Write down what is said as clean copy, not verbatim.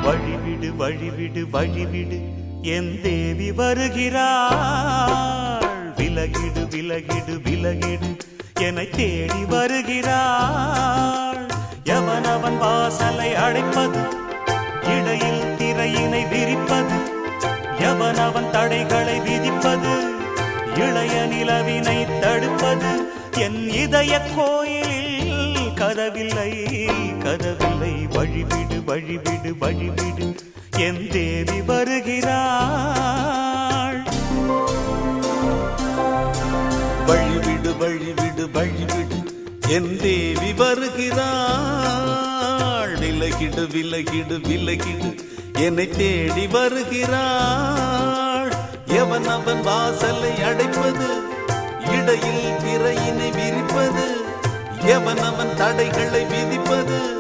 வழிவிடு வழிவிடு வழிவிடு என் தேவி வருகிறாள். விலகிடு விலகிடு விலகிடு என்னை தேடி வருகிறாள். எவனவன் வாசலை அடைப்பது, இடையில் திரையினை விரிப்பது, எவனவன் தடைகளை விதிப்பது, இளைய நிலவினை தடுப்பது, என் இதய கோயிலில் கதவில்லை கதவில்லை. வழிவிடு வழிவிடு வழிவிடு என் தேவி வருகிறாள். வழிவிடு வழிவிடு வழிவிடு என் தேவி வருகிறாள். விலகிடு விலகிடு விலகிடு என்னை தேடி வருகிறாள். எவன் அவன் வாசலை அடைப்பது, இடையில் திரையினை விரிப்பது, எவன் அவன் தடைகளை விதிப்பது,